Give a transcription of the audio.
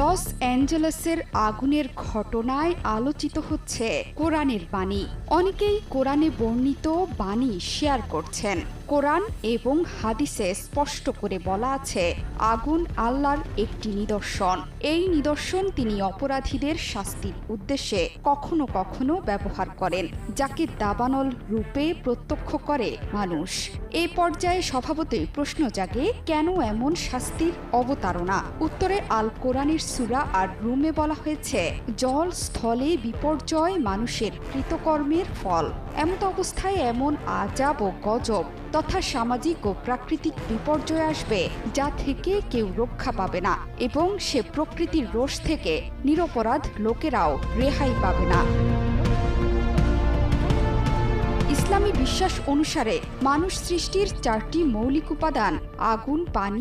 Loss অ্যাঞ্জেলেসের আগুনের ঘটনায় আলোচিত হচ্ছে কোরআনের বাণী। অনেকেই কোরআনে বর্ণিত বাণী শেয়ার করছেন। কোরআন এবং হাদিসে স্পষ্ট করে বলা আছে, আগুন আল্লাহর একটি নিদর্শন। এই নিদর্শন তিনি অপরাধীদের শাস্তির উদ্দেশ্যে কখনো কখনো ব্যবহার করেন, যাকে দাবানল রূপে প্রত্যক্ষ করে মানুষ। এই পর্যায়ে স্বভাবতই প্রশ্ন জাগে, কেন এমন শাস্তির অবতারণা? উত্তরে আল কোরআনের সূরা আর রুমে বলা হয়েছে, জল স্থলে বিপর্যয় মানুষের কৃতকর্মের ফল। এমত অবস্থায় এমন আযাব ও গজব তথা সামাজিক ও প্রাকৃতিক বিপর্যয় আসবে, যা থেকে কেউ রক্ষা পাবে না, এবং সে প্রকৃতির রোষ থেকে নিরপরাধ লোকেরাও রেহাই পাবে না। ইসলামী বিশ্বাস অনুসারে মানুষ সৃষ্টির 4টি মৌলিক উপাদান আগুন, পানি,